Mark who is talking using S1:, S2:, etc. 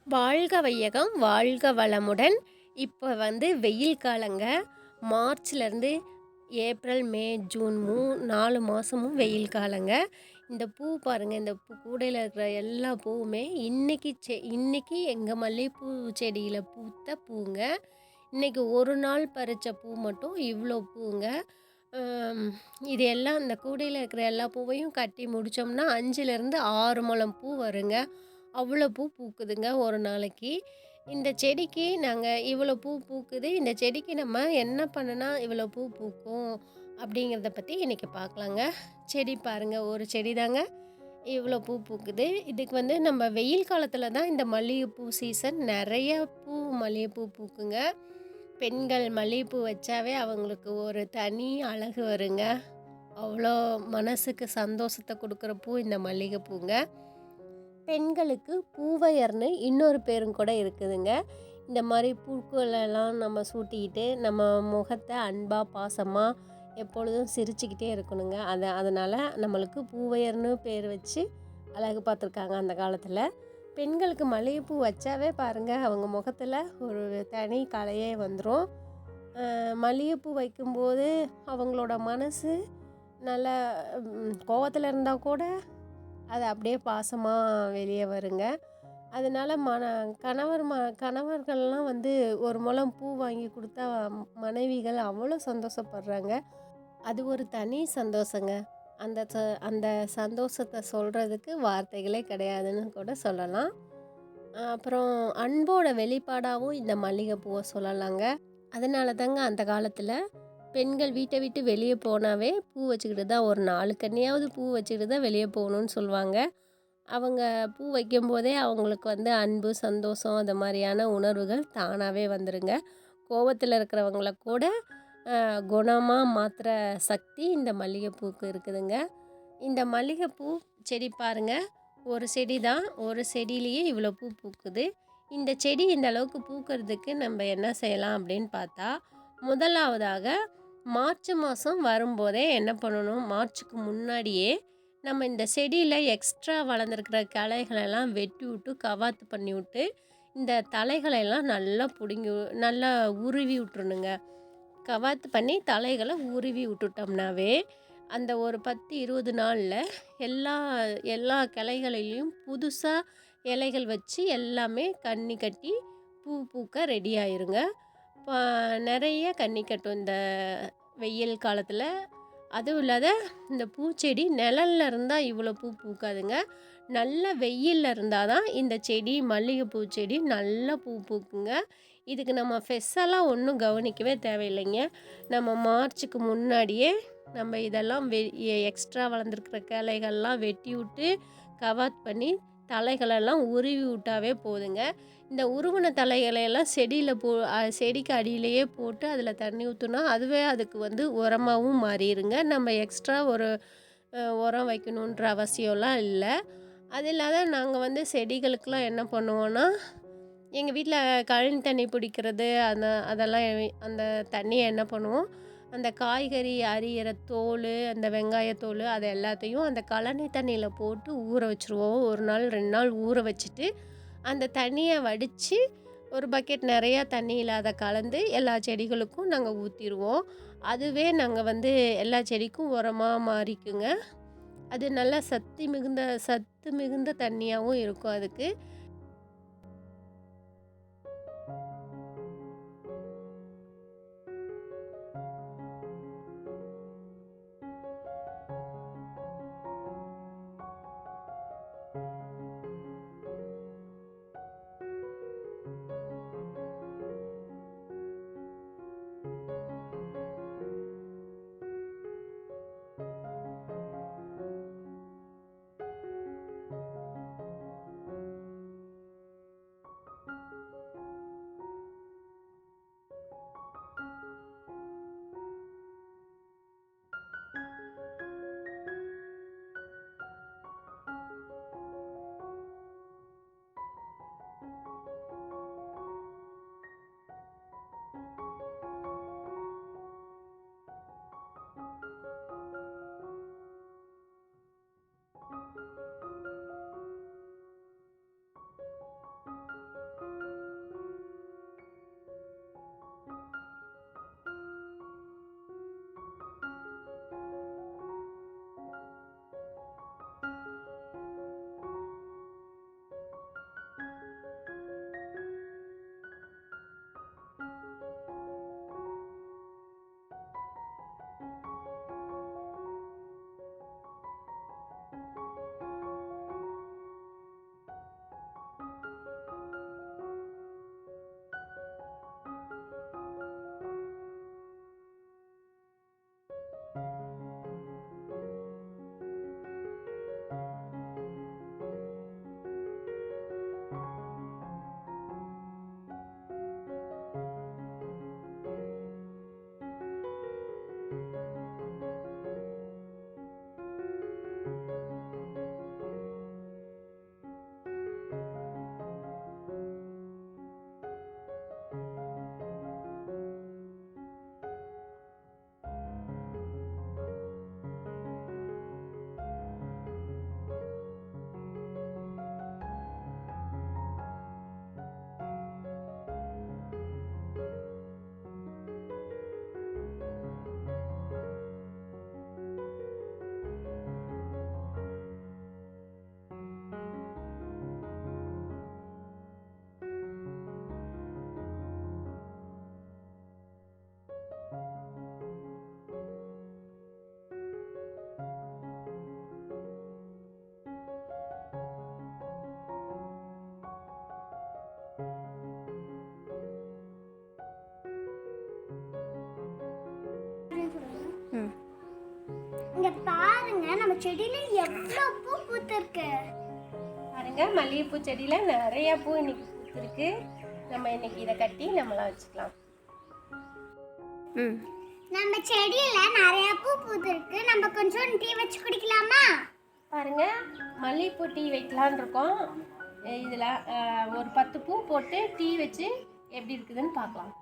S1: வாழ்க வையகம், வாழ்க வளமுடன். இப்போ வெயில் காலங்க. மார்ச்லேருந்து ஏப்ரல், மே, ஜூன் 4 மாதமும் வெயில் காலங்க. இந்த பூ பாருங்கள், இந்த கூடையில் இருக்கிற எல்லா பூவுமே இன்னைக்கு எங்கள் மல்லிகைப்பூ செடியில் பூத்த பூங்க. இன்றைக்கி ஒரு நாள் பறித்த பூ மட்டும் இவ்வளோ பூங்க. ஆம், இது எல்லாம் இந்த கூடையில் இருக்கிற எல்லா பூவையும் கட்டி முடித்தோம்னா 5லேருந்து 6 முழம் பூ வருங்க. அவ்வளோ பூ பூக்குதுங்க ஒரு நாளைக்கு. இந்த செடிக்கு நாங்கள் இவ்வளோ பூ பூக்குது, இந்த செடிக்கு நம்ம என்ன பண்ணுனா இவ்வளோ பூ பூக்கும் அப்படிங்கிறத பற்றி இன்றைக்கி பார்க்கலாங்க. செடி பாருங்கள், ஒரு செடி தாங்க இவ்வளோ பூ பூக்குது. இதுக்கு நம்ம வெயில் காலத்தில் தான் இந்த மல்லிகைப்பூ சீசன். நிறைய மல்லிகைப்பூ பூக்குங்க. பெண்கள் மல்லிகைப்பூ வச்சாவே அவங்களுக்கு ஒரு தனி அழகு வருங்க. அவ்வளோ மனசுக்கு சந்தோஷத்தை கொடுக்குற பூ இந்த மல்லிகைப்பூங்க. பெண்களுக்கு பூவையர்னு இன்னொரு பேரும் கூட இருக்குதுங்க. இந்த மாதிரி பூக்களெல்லாம் நம்ம சூட்டிக்கிட்டு நம்ம முகத்தை அன்பாக பாசமாக எப்பொழுதும் சிரிச்சுக்கிட்டே இருக்கணுங்க. அதனால் நம்மளுக்கு பூவையர்னு பேர் வச்சு அழகு பார்த்துருக்காங்க அந்த காலத்தில். பெண்களுக்கு மல்லிகைப்பூ வச்சாவே பாருங்கள், அவங்க முகத்தில் ஒரு தனி கலையே வந்துடும். மல்லிகைப்பூ வைக்கும்போது அவங்களோட மனசு நல்லா கோவத்தில் இருந்தால் கூட அது அப்படியே பாசமாக வெளியே வருங்க. அதனால கணவர்கள்லாம் ஒரு முழம் பூ வாங்கி கொடுத்தா மனைவிகள் அவ்வளோ சந்தோஷப்படுறாங்க. அது ஒரு தனி சந்தோஷங்க. அந்த சந்தோஷத்தை சொல்கிறதுக்கு வார்த்தைகளே கிடையாதுன்னு கூட சொல்லலாம். அப்புறம் அன்போட வெளிப்பாடாகவும் இந்த மல்லிகைப்பூவை சொல்லலாங்க. அதனால தாங்க அந்த காலத்தில் பெண்கள் வீட்டை விட்டு வெளியே போனாவே பூ வச்சுக்கிட்டு தான், ஒரு 4 கன்னியாவது பூ வச்சுக்கிட்டு தான் வெளியே போகணுன்னு சொல்லுவாங்க. அவங்க பூ வைக்கும்போதே அவங்களுக்கு அன்பு, சந்தோஷம் அது மாதிரியான உணர்வுகள் தானாகவே வந்துருங்க. கோவத்தில் இருக்கிறவங்கள கூட குணமாக மாற்றுற சக்தி இந்த மல்லிகைப்பூக்கு இருக்குதுங்க. இந்த மல்லிகைப்பூ செடி பாருங்கள், ஒரு செடி தான், ஒரு செடியிலேயே இவ்வளோ பூ பூக்குது. இந்த செடி இந்த அளவுக்கு பூக்கிறதுக்கு நம்ம என்ன செய்யலாம் அப்படின்னு பார்த்தா, முதலாவதாக மார்ச் மாதம் வரும்போதே என்ன பண்ணணும், மார்ச்சுக்கு முன்னாடியே நம்ம இந்த செடியில் எக்ஸ்ட்ரா வளர்ந்துருக்கிற கிளைகளெல்லாம் வெட்டி விட்டு கவாத்து பண்ணி விட்டு இந்த தலைகளெல்லாம் நல்லா உருவி விட்டுறணுங்க. கவாத்து பண்ணி தலைகளை உருவி விட்டுட்டோம்னாவே அந்த ஒரு 10-20 நாளில் எல்லா எல்லா கிளைகளிலையும் புதுசாக இலைகள் வச்சு எல்லாமே கன்னி கட்டி பூ பூக்க ரெடி ஆயிருங்க. நிறைய கன்னி கட்டும் இந்த வெயில் காலத்தில். அதுவும் இல்லாத இந்த பூச்செடி நிழல்ல இருந்தால் இவ்வளோ பூ பூக்காதுங்க. நல்ல வெயிலில் இருந்தால் தான் இந்த செடி மல்லிகைப்பூ செடி நல்லா பூ பூக்குங்க. இதுக்கு நம்ம ஃபெஸ்ஸெல்லாம் ஒன்றும் கவனிக்கவே தேவையில்லைங்க. நம்ம மார்ச்சுக்கு முன்னாடியே நம்ம இதெல்லாம் எக்ஸ்ட்ரா வளர்ந்துருக்கிற கிளைகள்லாம் வெட்டி விட்டு கவாத் பண்ணி தலைகளெல்லாம் உருவி விட்டாவே போதுங்க. இந்த உருவின தலைகளையெல்லாம் செடிக்கு அடியிலேயே போட்டு அதில் தண்ணி ஊற்றுனா அதுவே அதுக்கு உரமாகவும் மாறிடுங்க. நம்ம எக்ஸ்ட்ரா ஒரு உரம் வைக்கணுன்ற அவசியம்லாம் இல்லை. அது இல்லாத நாங்கள் செடிகளுக்கெலாம் என்ன பண்ணுவோன்னா, எங்கள் வீட்டில் கழனி தண்ணி பிடிக்கிறது அதெல்லாம் அந்த தண்ணியை என்ன பண்ணுவோம், அந்த காய்கறி அரியிற தோல், அந்த வெங்காயத்தோல் அது எல்லாத்தையும் அந்த கழனி தண்ணியில் போட்டு ஊற வச்சுருவோம். 1 நாள் 2 நாள் ஊற வச்சுட்டு அந்த தண்ணியை வடித்து ஒரு பக்கெட் நிறையா தண்ணியில் அதை கலந்து எல்லா செடிகளுக்கும் நாங்கள் ஊற்றிடுவோம். அதுவே நாங்கள் எல்லா செடிக்கும் உரமாக மாறிக்குங்க. அது நல்லா சத்து மிகுந்த தண்ணியாகவும் இருக்கும் அதுக்கு.
S2: பாருங்க நம்ம செடியில எவ்வளவு பூ பூத்திருக்கு.
S1: பாருங்க மல்லிகைப்பூ செடியில் நிறைய பூ இன்னைக்கு பூத்திருக்கு. நம்ம இன்னைக்கு இதை கட்டி நம்மளாம் வச்சுக்கலாம்.
S2: நம்ம செடியில நிறைய பூ பூத்திருக்கு. நம்ம கொஞ்சம் டீ வச்சு குடிக்கலாமா?
S1: பாருங்க மல்லிகைப்பூ டீ வைக்கலான் இருக்கோம். இதில் ஒரு 10 பூ போட்டு டீ வச்சு எப்படி இருக்குதுன்னு பார்க்கலாம்.